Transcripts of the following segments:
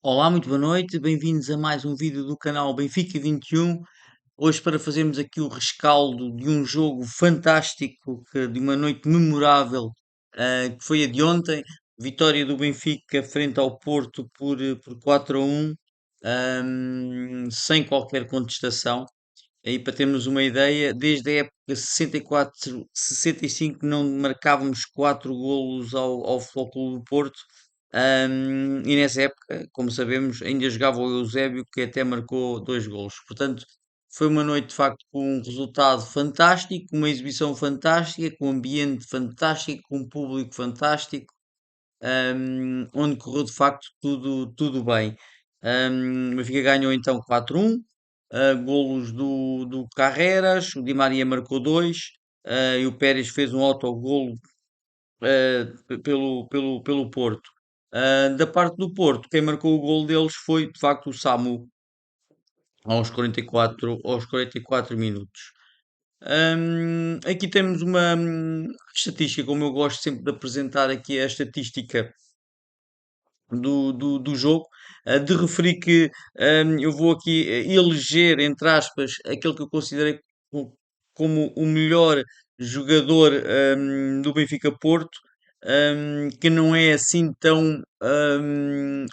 Olá, muito boa noite, bem-vindos a mais um vídeo do canal Benfica 21. Hoje para fazermos aqui o rescaldo de um jogo fantástico, de uma noite memorável, que foi a de ontem, vitória do Benfica frente ao Porto por 4-1, sem qualquer contestação. Aí para termos uma ideia, desde a época 64-65 não marcávamos 4 golos ao Futebol Clube do Porto. E nessa época, como sabemos, ainda jogava o Eusébio, que até marcou 2 golos. Portanto, foi uma noite de facto com um resultado fantástico, uma exibição fantástica, com um ambiente fantástico, com um público fantástico, onde correu de facto tudo bem. O Benfica ganhou então 4-1, golos do Carreras, o Di Maria marcou 2, e o Pérez fez um autogolo pelo Porto. Da parte do Porto, quem marcou o golo deles foi de facto o Samu, aos 44 minutos. Aqui temos uma estatística, como eu gosto sempre de apresentar aqui a estatística do jogo, de referir que eu vou aqui eleger, entre aspas, aquele que eu considerei como o melhor jogador do Benfica Porto, que não é assim tão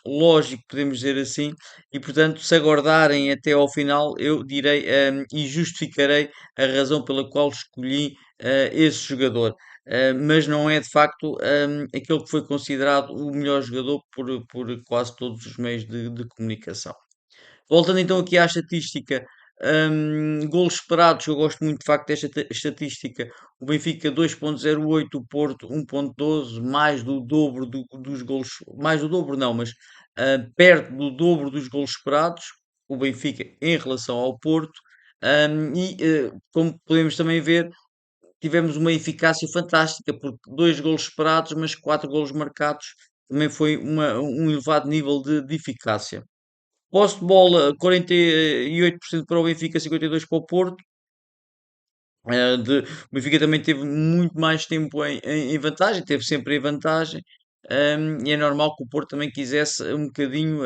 lógico, podemos dizer assim, e portanto, se aguardarem até ao final, eu direi e justificarei a razão pela qual escolhi esse jogador. Mas não é de facto aquele que foi considerado o melhor jogador por quase todos os meios de comunicação. Voltando então aqui à estatística, golos esperados, eu gosto muito de facto desta estatística. O Benfica 2.08, o Porto 1.12, mais do dobro dos golos, mais do dobro não, mas perto do dobro dos golos esperados, o Benfica em relação ao Porto. Como podemos também ver, tivemos uma eficácia fantástica, porque 2 golos esperados, mas 4 golos marcados, também foi um elevado nível de eficácia. Posse de bola, 48% para o Benfica, 52% para o Porto. O Benfica também teve muito mais tempo em vantagem, teve sempre em vantagem. E é normal que o Porto também quisesse um bocadinho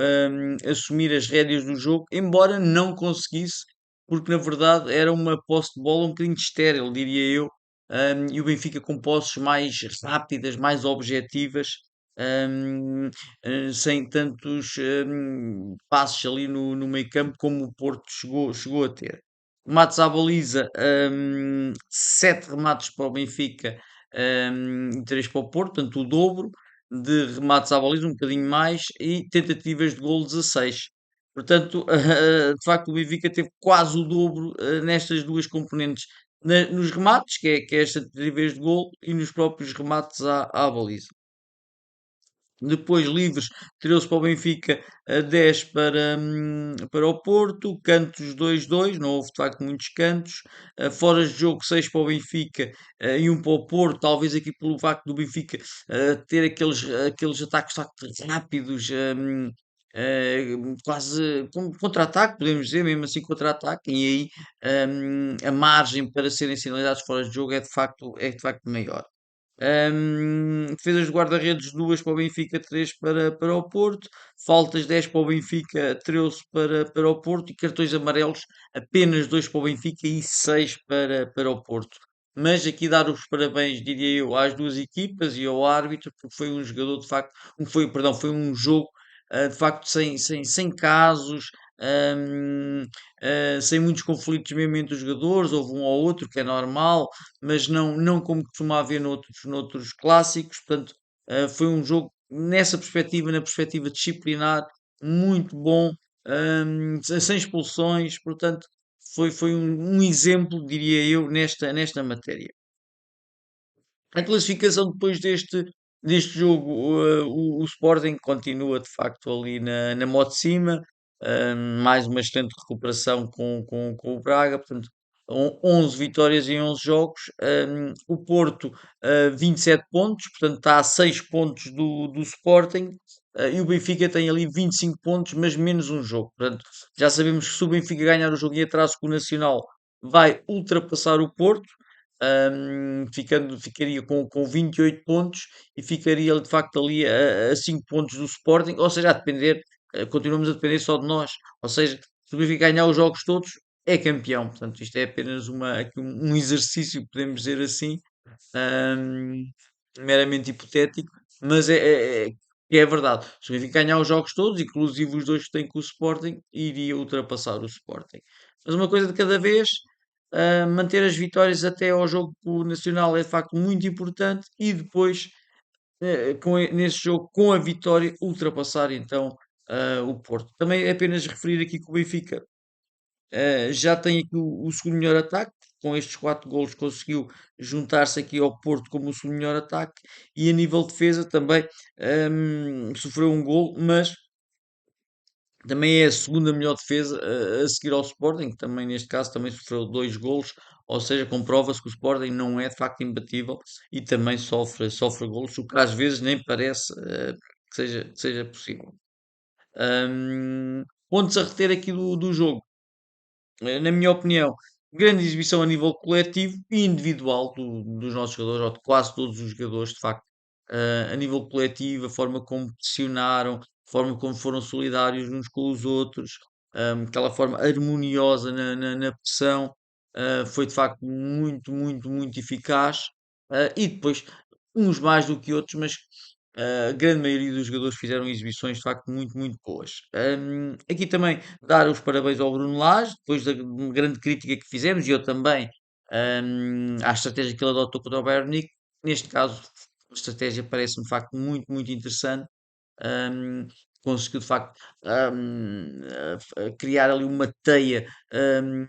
assumir as rédeas do jogo, embora não conseguisse, porque na verdade era uma posse de bola um bocadinho estéril, diria eu. E o Benfica com posses mais rápidas, mais objetivas, um, sem tantos passos ali no meio campo como o Porto chegou a ter. Remates à baliza, 7 remates para o Benfica, e 3 para o Porto, portanto o dobro de remates à baliza, um bocadinho mais, e tentativas de golo 16. Portanto, de facto, o Benfica teve quase o dobro nestas duas componentes, nos remates, que é as tentativas de golo, e nos próprios remates à baliza. Depois livres, 13 para o Benfica, 10 para o Porto, cantos 2-2, não houve de facto muitos cantos, fora de jogo 6 para o Benfica e 1 para o Porto, talvez aqui pelo facto do Benfica ter aqueles ataques de facto rápidos, quase como contra-ataque, podemos dizer, mesmo assim contra-ataque, e aí a margem para serem sinalizados fora de jogo é de facto maior. Defesas de guarda-redes, 2 para o Benfica, 3 para o Porto. Faltas 10 para o Benfica, 13 para o Porto. E cartões amarelos, apenas 2 para o Benfica e 6 para o Porto. Mas aqui dar os parabéns, diria eu, às duas equipas e ao árbitro, porque foi um jogador de facto, foi um jogo de facto sem casos, hum, sem muitos conflitos mesmo entre os jogadores, houve um ou outro que é normal, mas não como costuma haver noutros clássicos. Portanto, foi um jogo, nessa perspectiva, na perspectiva disciplinar, muito bom, sem expulsões. Portanto, foi um exemplo, diria eu, nesta matéria. A classificação depois deste jogo, o Sporting continua de facto ali na modo de cima, mais uma excelente recuperação com o Braga, portanto, 11 vitórias em 11 jogos. O Porto, 27 pontos, portanto está a 6 pontos do Sporting, e o Benfica tem ali 25 pontos, mas menos um jogo. Portanto, já sabemos que se o Benfica ganhar o jogo em atraso com o Nacional, vai ultrapassar o Porto, ficaria com 28 pontos e ficaria de facto ali a 5 pontos do Sporting, ou seja, a depender. continuamos a depender só de nós. Ou seja, se o Benfica ganhar os jogos todos, é campeão. Portanto, isto é apenas aqui um exercício, podemos dizer assim, ahm, meramente hipotético, mas é verdade. Se o Benfica ganhar os jogos todos, inclusive os dois que tem com o Sporting, iria ultrapassar o Sporting. Mas uma coisa de cada vez, manter as vitórias até ao jogo com o Nacional é de facto muito importante e depois, nesse jogo, com a vitória, ultrapassar então o Porto. Também é apenas referir aqui que o Benfica já tem aqui o segundo melhor ataque, com estes 4 golos conseguiu juntar-se aqui ao Porto como o segundo melhor ataque e a nível de defesa também sofreu um gol, mas também é a segunda melhor defesa a seguir ao Sporting, que também neste caso também sofreu 2 golos, ou seja, comprova-se que o Sporting não é de facto imbatível e também sofre golos, o que às vezes nem parece que seja possível. Pontos a reter aqui do jogo na minha opinião, grande exibição a nível coletivo e individual dos nossos jogadores, ou de quase todos os jogadores, de facto. A nível coletivo, a forma como pressionaram, a forma como foram solidários uns com os outros, aquela forma harmoniosa na pressão, foi de facto muito, muito, muito eficaz. E depois, uns mais do que outros, mas a grande maioria dos jogadores fizeram exibições de facto muito, muito boas. Aqui também dar os parabéns ao Bruno Lage, depois da grande crítica que fizemos, e eu também, à estratégia que ele adotou contra o Bayern Munique. Neste caso, a estratégia parece-me de facto muito, muito interessante. Hum, Conseguiu de facto criar ali uma teia hum,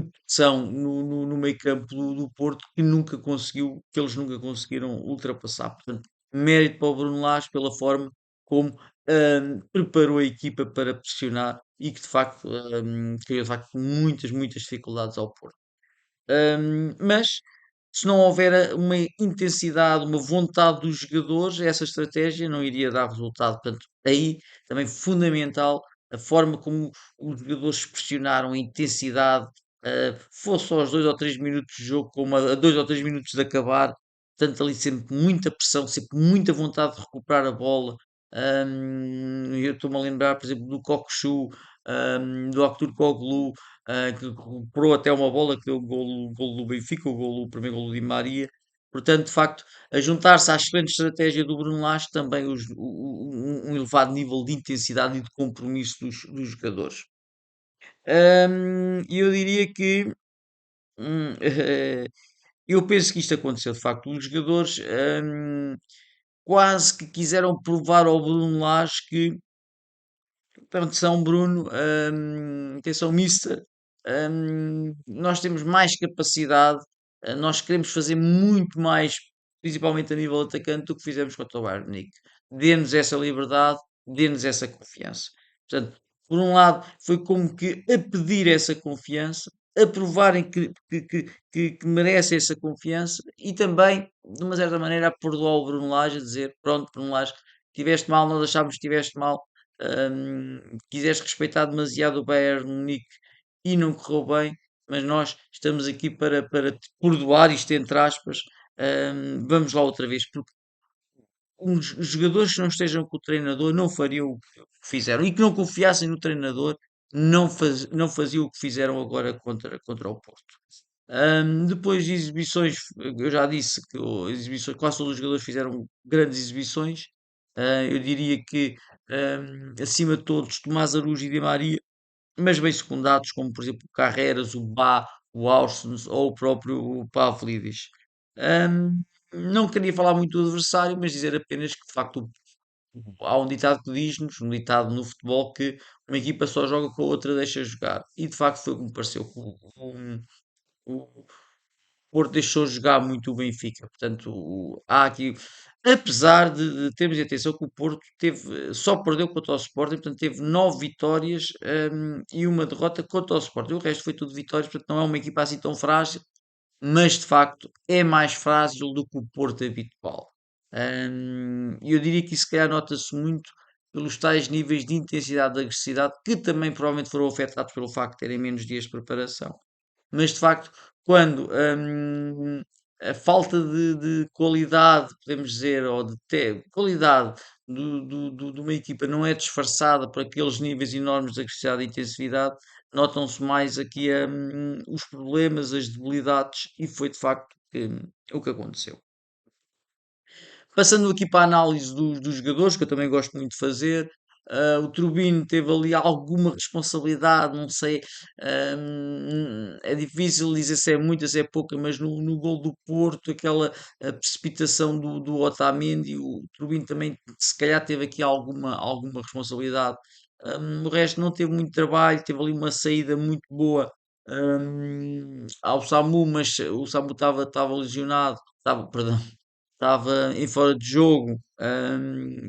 de pressão no meio campo do Porto que eles nunca conseguiram ultrapassar. Portanto, mérito para o Bruno Lage pela forma como preparou a equipa para pressionar e que de facto criou de facto muitas, muitas dificuldades ao Porto. Mas se não houver uma intensidade, uma vontade dos jogadores, essa estratégia não iria dar resultado. Portanto, aí também fundamental a forma como os jogadores pressionaram, a intensidade, fosse só aos 2 ou 3 minutos de jogo, como a 2 ou 3 minutos de acabar, portanto, ali sempre muita pressão, sempre muita vontade de recuperar a bola. Eu estou-me a lembrar, por exemplo, do Cockchu, do Aktürkoğlu, que recuperou até uma bola que deu o gol do Benfica, o primeiro gol do Di Maria. Portanto, de facto, a juntar-se à excelente estratégia do Bruno Lage, também um elevado nível de intensidade e de compromisso dos jogadores. E eu diria que eu penso que isto aconteceu de facto. Os jogadores quase que quiseram provar ao Bruno Lage que atenção, Bruno, atenção, Mister. Nós temos mais capacidade, nós queremos fazer muito mais, principalmente a nível atacante, do que fizemos contra o Bayern Munique. Dê-nos essa liberdade, dê-nos essa confiança. Portanto, por um lado, foi como que a pedir essa confiança, a provarem que merece essa confiança e também, de uma certa maneira, a perdoar o Bruno Lage, a dizer: pronto, Bruno Lage, tiveste mal, nós achámos que tiveste mal, quiseste respeitar demasiado o Bayern Munique e não correu bem, mas nós estamos aqui para te perdoar, isto entre aspas. Vamos lá outra vez, porque os jogadores que não estejam com o treinador não fariam o que fizeram e que não confiassem no treinador não faziam o que fizeram agora contra o Porto. Depois de exibições, eu já disse que exibições, quase todos os jogadores fizeram grandes exibições. Eu diria que, acima de todos, Tomás Araújo e Di Maria, mas bem secundados, como por exemplo o Carreras, o Bá, o Austin ou o próprio Pavlidis. Não queria falar muito do adversário, mas dizer apenas que de facto há um ditado que diz-nos, um ditado no futebol, que uma equipa só joga com a outra deixa jogar. E de facto foi o que me pareceu. O Porto deixou jogar muito o Benfica. Portanto, há aqui, apesar de termos atenção que o Porto só perdeu contra o Sporting, portanto, teve 9 vitórias, e uma derrota contra o Sporting. O resto foi tudo vitórias, portanto, não é uma equipa assim tão frágil, mas de facto é mais frágil do que o Porto habitual. E eu diria que isso, se calhar, nota-se muito pelos tais níveis de intensidade e de agressividade que também provavelmente foram afetados pelo facto de terem menos dias de preparação, mas de facto, quando a falta de qualidade, podemos dizer, ou de ter qualidade de uma equipa não é disfarçada por aqueles níveis enormes de agressividade e intensidade, notam-se mais aqui os problemas, as debilidades, e foi de facto o que aconteceu. Passando aqui para a análise dos jogadores, que eu também gosto muito de fazer, o Trubino teve ali alguma responsabilidade, não sei, é difícil dizer se é muita, se é pouca, mas no gol do Porto, aquela precipitação do Otamendi, o Trubino também se calhar teve aqui alguma responsabilidade. O resto não teve muito trabalho, teve ali uma saída muito boa ao Samu, mas o Samu estava lesionado, estava, perdão, estava em fora de jogo,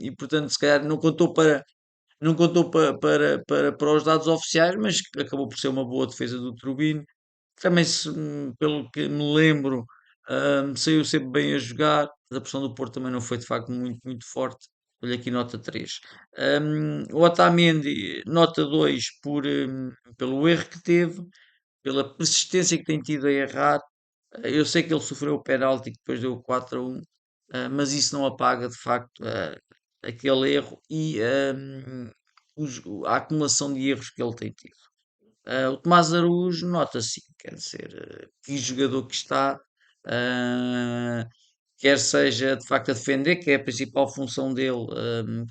e portanto se calhar não contou para os dados oficiais, mas acabou por ser uma boa defesa do Trubino. Também, pelo que me lembro, saiu sempre bem a jogar. A pressão do Porto também não foi de facto muito, muito forte. Olha aqui, nota 3. O Otamendi, nota 2 pelo erro que teve, pela persistência que tem tido a errar. Eu sei que ele sofreu o penalti que depois deu o 4-1, mas isso não apaga de facto aquele erro e a acumulação de erros que ele tem tido. O Tomás Araújo nota-se, quer dizer, que jogador que está, ah, quer seja de facto a defender, que é a principal função dele,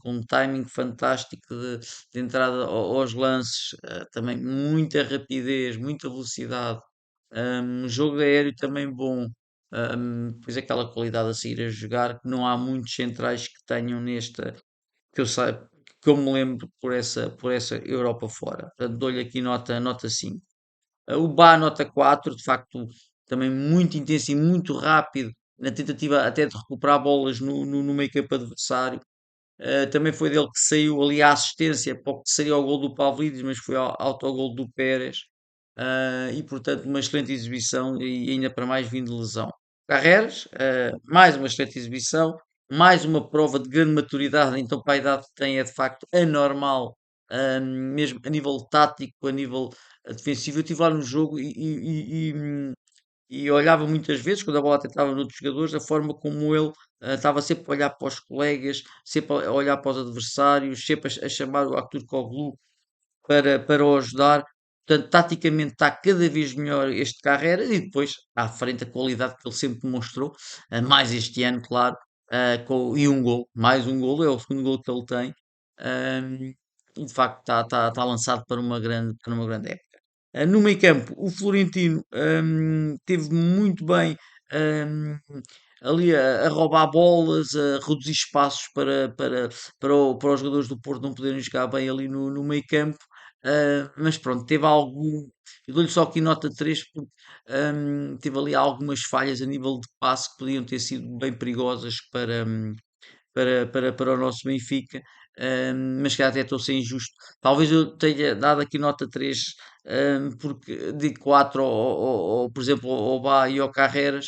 com um timing fantástico de entrada aos lances, também muita rapidez, muita velocidade, jogo aéreo também bom, pois aquela qualidade a sair a jogar, que não há muitos centrais que tenham nesta, que eu saiba, que eu me lembro por essa Europa fora. Portanto, dou-lhe aqui nota 5. O Bá nota 4, de facto, também muito intenso e muito rápido na tentativa até de recuperar bolas no meio campo adversário. Também foi dele que saiu ali a assistência para o que seria o gol do Pavlidis, mas foi ao autogol do Pérez. E portanto, uma excelente exibição e ainda para mais vindo de lesão. Carreras, mais uma excelente exibição, mais uma prova de grande maturidade. Então, para a idade que tem, é de facto anormal, mesmo a nível tático, a nível defensivo. Eu estive lá no jogo e olhava muitas vezes, quando a bola até estava noutros jogadores, a forma como ele estava sempre a olhar para os colegas, sempre a olhar para os adversários, sempre a chamar o Aktürkoğlu para o ajudar. Portanto, taticamente está cada vez melhor este Carrera e depois, à frente, a qualidade que ele sempre demonstrou, mais este ano, claro, e um gol, mais um gol, é o segundo gol que ele tem, e de facto está lançado para uma grande época. No meio campo, o Florentino teve muito bem hum, ali a roubar bolas, a reduzir espaços para os jogadores do Porto não poderem jogar bem ali no meio campo. Mas pronto, teve algum. Eu dou-lhe só aqui nota 3 porque teve ali algumas falhas a nível de passe que podiam ter sido bem perigosas para o nosso Benfica, mas que até estou a ser injusto. Talvez eu tenha dado aqui nota 3, porque de 4, por exemplo, ao Bá e ao Carreras,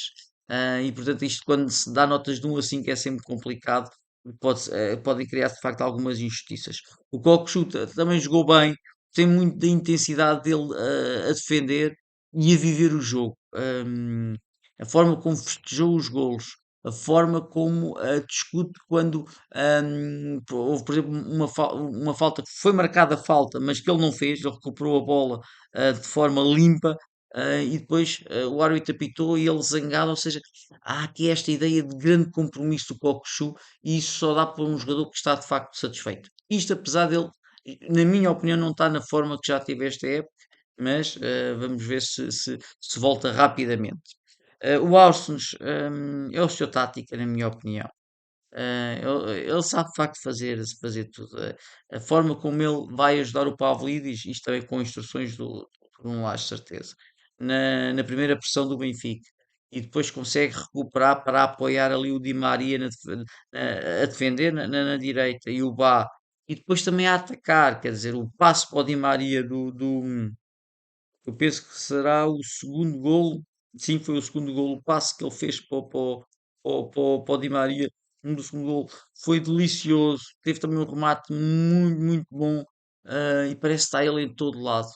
e portanto isto quando se dá notas de 1 a 5 é sempre complicado, podem criar de facto algumas injustiças. O Cockchu também jogou bem, tem muito da intensidade dele a defender e a viver o jogo. A forma como festejou os golos, a forma como discute quando houve, por exemplo, uma falta que foi marcada falta, mas que ele não fez, ele recuperou a bola de forma limpa. E depois o árbitro apitou e ele zangado, ou seja, há aqui esta ideia de grande compromisso do Cockchu e isso só dá para um jogador que está de facto satisfeito. Isto apesar dele, na minha opinião, não está na forma que já teve esta época, mas vamos ver se volta rapidamente. O Ausnes é o seu tática, na minha opinião. Ele sabe de facto fazer tudo. A forma como ele vai ajudar o Pavlidis, isto também com instruções do Bruno Lage, certeza, na primeira pressão do Benfica. E depois consegue recuperar para apoiar ali o Di Maria a defender na direita e o Bá. E depois também a atacar, quer dizer, o passo para o Di Maria eu penso que será o segundo golo. Sim, foi o segundo golo. O passe que ele fez para o Di Maria no segundo golo foi delicioso. Teve também um remate muito, muito bom. E parece que está ele em todo lado.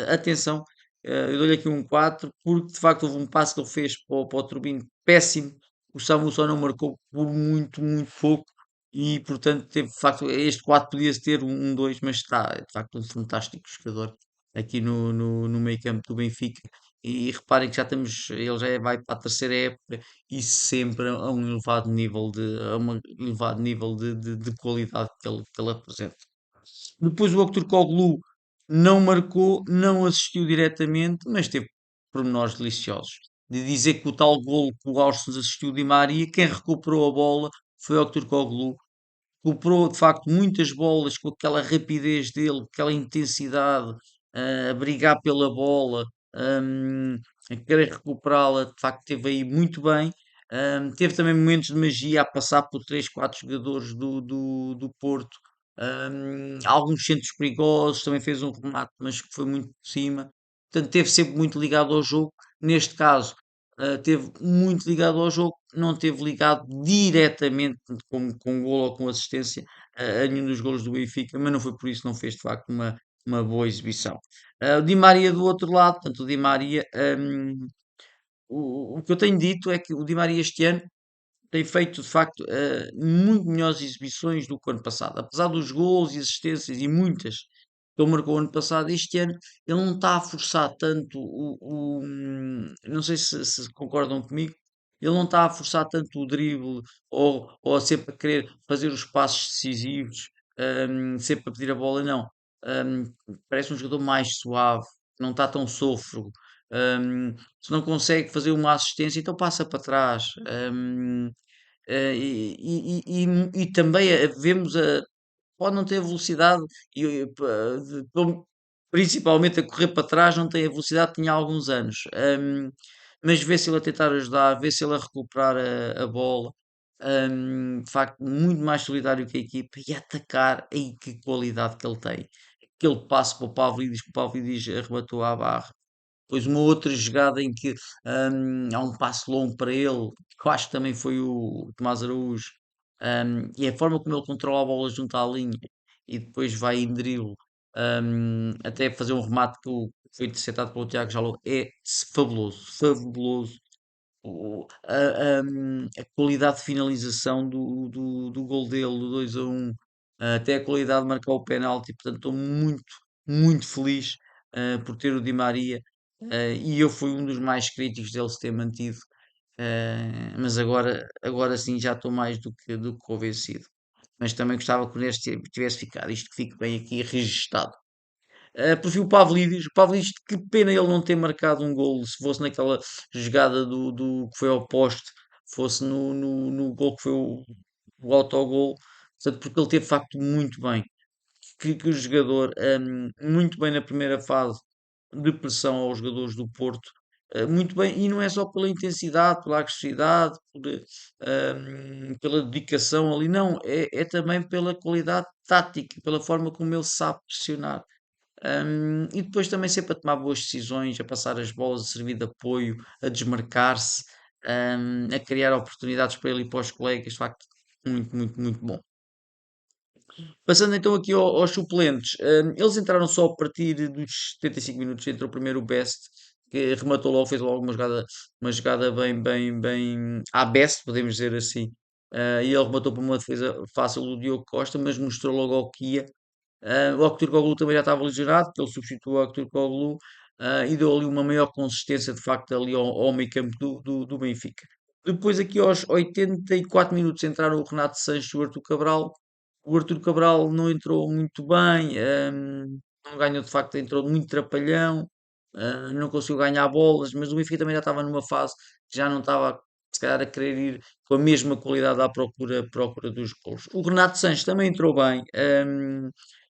Atenção, eu dou-lhe aqui um 4 porque de facto houve um passe que ele fez para o Turbino péssimo. O Samu só não marcou por muito, muito pouco. e portanto teve de facto, este 4 podia-se ter um 2, mas está, é de facto um fantástico jogador aqui no meio campo do Benfica. E reparem que já estamos, ele vai para a terceira época e sempre a um elevado nível a um elevado nível de qualidade que ele apresenta. Depois o Turkoglu não marcou, não assistiu diretamente, mas teve pormenores deliciosos. De dizer que o tal golo que o Austin assistiu de Maria, quem recuperou a bola foi o Turkoglu. Recuperou de facto muitas bolas com aquela rapidez dele, aquela intensidade, a brigar pela bola, hum, a querer recuperá-la, de facto esteve aí muito bem. Teve também momentos de magia a passar por 3 4 jogadores do Porto, alguns centros perigosos, também fez um remate, mas que foi muito por cima. Portanto, teve sempre muito ligado ao jogo. Neste caso, teve muito ligado ao jogo, não teve ligado diretamente com golo ou com assistência a nenhum dos golos do Benfica, mas não foi por isso que não fez de facto uma boa exibição. O Di Maria do outro lado, portanto, o Di Maria, o que eu tenho dito é que o Di Maria este ano tem feito de facto muito melhores exibições do que o ano passado. Apesar dos gols e assistências e muitas que ele marcou ano passado, este ano ele não está a forçar tanto não sei se concordam comigo, ele não está a forçar tanto o drible ou a sempre a querer fazer os passos decisivos, sempre a pedir a bola, não. Hum, Parece um jogador mais suave, não está tão sôfrego. Se não consegue fazer uma assistência, então passa para trás. E também vemos pode não ter velocidade, principalmente a correr para trás, não tem a velocidade que tinha há alguns anos. Mas vê se ele a tentar ajudar, vê se ele a recuperar a bola. De facto, muito mais solidário que a equipa e atacar, aí que qualidade que ele tem. Aquele passo para o Pavlidis, que o Pavlidis arrematou à barra. Depois uma outra jogada em que há um passo longo para ele, que eu acho que também foi o Tomás Araújo, e a forma como ele controla a bola junto à linha e depois vai em drible, até fazer um remate que foi interceptado pelo Tiago Jalou, é fabuloso, fabuloso a qualidade de finalização do gol dele, do 2-1, até a qualidade de marcar o penalti. Portanto, estou muito, muito feliz por ter o Di Maria. E eu fui um dos mais críticos dele se ter mantido, mas agora sim já estou mais do que convencido. Mas também gostava que o Neste tivesse ficado, isto que fique bem aqui registado. Prefiro o Pavlidis. O Pavlidis, que pena ele não ter marcado um golo. Se fosse naquela jogada do que foi ao poste, fosse no gol que foi o autogol. Portanto, porque ele teve de facto muito bem. Que o jogador, muito bem na primeira fase de pressão aos jogadores do Porto. Muito bem, e não é só pela intensidade, pela agressividade, pela dedicação ali, não, é também pela qualidade tática, pela forma como ele sabe pressionar. E depois também sempre a tomar boas decisões, a passar as bolas, a servir de apoio, a desmarcar-se, a criar oportunidades para ele e para os colegas. De facto, muito, muito, muito bom. Passando então aqui aos suplentes, eles entraram só a partir dos 75 minutos. Entrou primeiro o Best, que rematou logo, fez logo uma jogada bem, bem, bem à Best, podemos dizer assim. E ele rematou para uma defesa fácil do Diogo Costa, mas mostrou logo ao que ia. O Aktürkoğlu também já estava lesionado, porque ele substituiu o Aktürkoğlu e deu ali uma maior consistência de facto ali ao meio campo do Benfica. Depois aqui aos 84 minutos entraram o Renato Sanches e o Arthur Cabral. O Arthur Cabral não entrou muito bem, não ganhou de facto, entrou muito trapalhão, não conseguiu ganhar bolas, mas o Benfica também já estava numa fase que já não estava se calhar a querer ir com a mesma qualidade à procura dos golos. O Renato Sanches também entrou bem.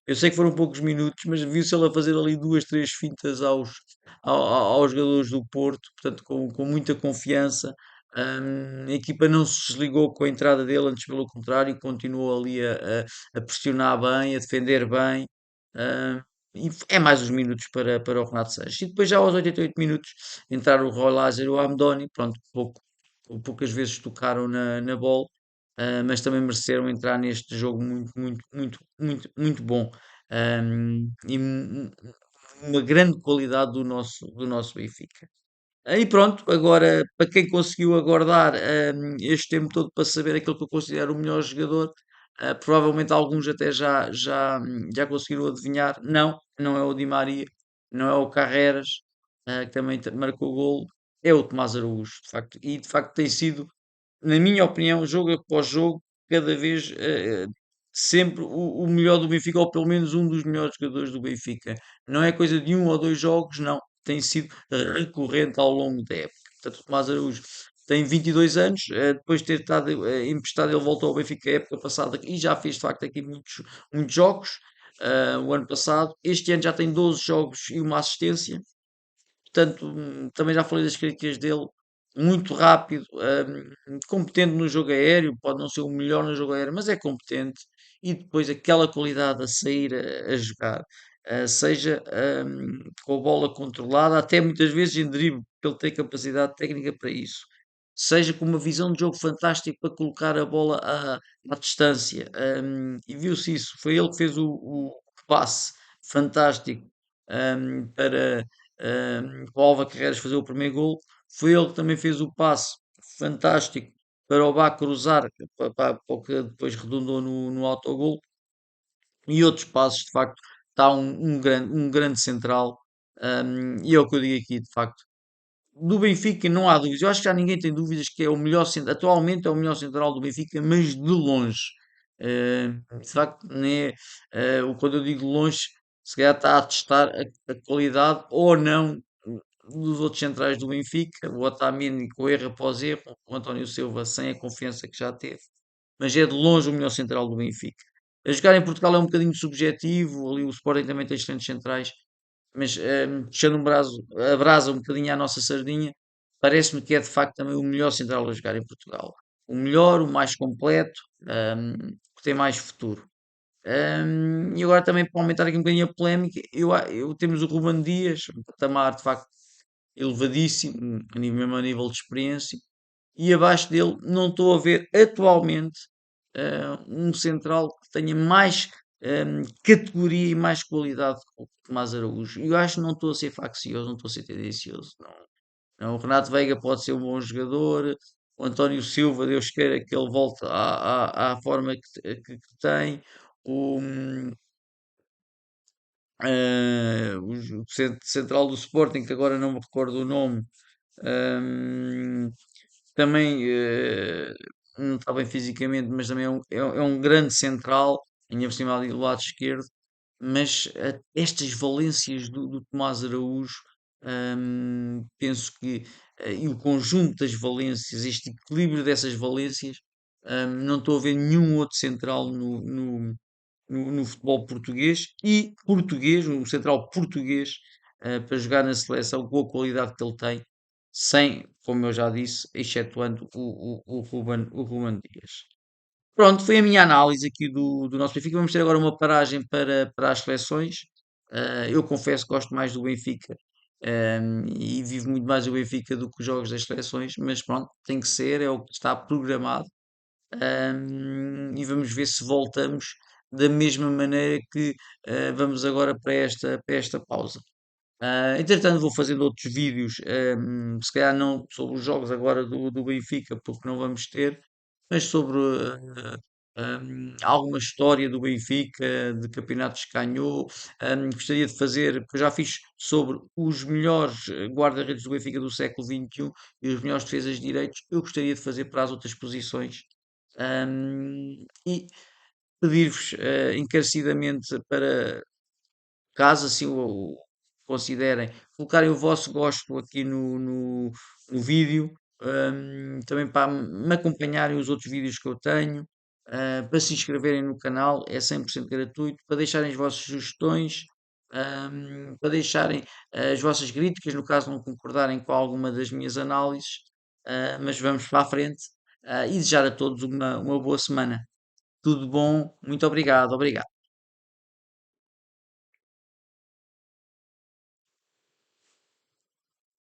Eu sei que foram poucos minutos, mas viu-se ele a fazer ali duas, três fintas aos jogadores do Porto, portanto, com muita confiança. A equipa não se desligou com a entrada dele, antes pelo contrário, continuou ali a pressionar bem, a defender bem. E é mais os minutos para o Renato Sanches. E depois, já aos 88 minutos, entraram o Roy Lázaro e o Amdoni, pronto, poucas vezes tocaram na bola, mas também mereceram entrar neste jogo muito, muito, muito, muito, muito bom. Uma grande qualidade do nosso Benfica. Aí pronto, agora para quem conseguiu aguardar este tempo todo para saber aquele que eu considero o melhor jogador, Provavelmente alguns até já conseguiram adivinhar. Não, não é o Di Maria, não é o Carreras, que também marcou golo, é o Tomás Araújo, de facto. E de facto tem sido, na minha opinião, jogo após jogo, cada vez sempre o melhor do Benfica, ou pelo menos um dos melhores jogadores do Benfica. Não é coisa de um ou dois jogos, não. Tem sido recorrente ao longo da época. Portanto, o Tomás Araújo tem 22 anos, depois de ter estado emprestado, ele voltou ao Benfica a época passada e já fez de facto aqui muitos jogos. O ano passado, este ano já tem 12 jogos e uma assistência. Portanto, também já falei das críticas dele, muito rápido, competente no jogo aéreo, pode não ser o melhor no jogo aéreo, mas é competente, e depois aquela qualidade a sair a jogar, seja com a bola controlada, até muitas vezes em drible, porque ele tem capacidade técnica para isso, seja com uma visão de jogo fantástica para colocar a bola à distância, e viu-se isso, foi ele que fez o passe fantástico para o Alva Carreras fazer o primeiro gol. Foi ele que também fez o passe fantástico para o Bá cruzar, para o que depois redundou no autogol. E outros passos, de facto, está um grande central. E é o que eu digo aqui, de facto. Do Benfica não há dúvidas. Eu acho que já ninguém tem dúvidas que é o melhor central. Atualmente é o melhor central do Benfica, mas de longe. De facto, né, quando eu digo de longe, se calhar está a testar a qualidade ou não dos outros centrais do Benfica. O Otamendi com erro após erro, o António Silva sem a confiança que já teve, mas é de longe o melhor central do Benfica. A jogar em Portugal é um bocadinho subjetivo, ali o Sporting também tem excelentes centrais, mas puxando a brasa um bocadinho à nossa sardinha, parece-me que é de facto também o melhor central a jogar em Portugal. O melhor, o mais completo, que tem mais futuro. E agora também para aumentar aqui um bocadinho a polémica, temos o Ruben Dias, um patamar de facto elevadíssimo, mesmo a nível de experiência, e abaixo dele não estou a ver atualmente um central que tenha mais categoria e mais qualidade que o Tomás Araújo. E eu acho que não estou a ser faccioso, não estou a ser tendencioso. Não. Não, o Renato Veiga pode ser um bom jogador, o António Silva, Deus queira que ele volte à forma que tem. O, o central do Sporting, que agora não me recordo o nome, hum, também não está bem fisicamente, mas também é um grande central, ainda por cima ali do lado esquerdo. Mas estas valências do Tomás Araújo, penso que e o conjunto das valências, este equilíbrio dessas valências, não estou a ver nenhum outro central no futebol português, um central português, para jogar na seleção com a qualidade que ele tem, sem, como eu já disse, excetuando o Ruben Dias. Pronto, foi a minha análise aqui do nosso Benfica. Vamos ter agora uma paragem para as seleções. Eu confesso que gosto mais do Benfica, e vivo muito mais o Benfica do que os jogos das seleções, mas pronto, tem que ser, é o que está programado. E vamos ver se voltamos da mesma maneira que vamos agora para esta pausa. Entretanto, vou fazendo outros vídeos, se calhar não sobre os jogos agora do Benfica, porque não vamos ter, mas sobre alguma história do Benfica, de campeonatos que ganhou. Gostaria de fazer, porque eu já fiz sobre os melhores guarda-redes do Benfica do século XXI e os melhores defesas de direitos. Eu gostaria de fazer para as outras posições. E pedir-vos encarecidamente para, caso assim o considerem, colocarem o vosso gosto aqui no vídeo, também para me acompanharem os outros vídeos que eu tenho, para se inscreverem no canal, é 100% gratuito, para deixarem as vossas sugestões, para deixarem as vossas críticas, no caso não concordarem com alguma das minhas análises, mas vamos para a frente, e desejar a todos uma boa semana. Tudo bom? Muito obrigado, obrigado.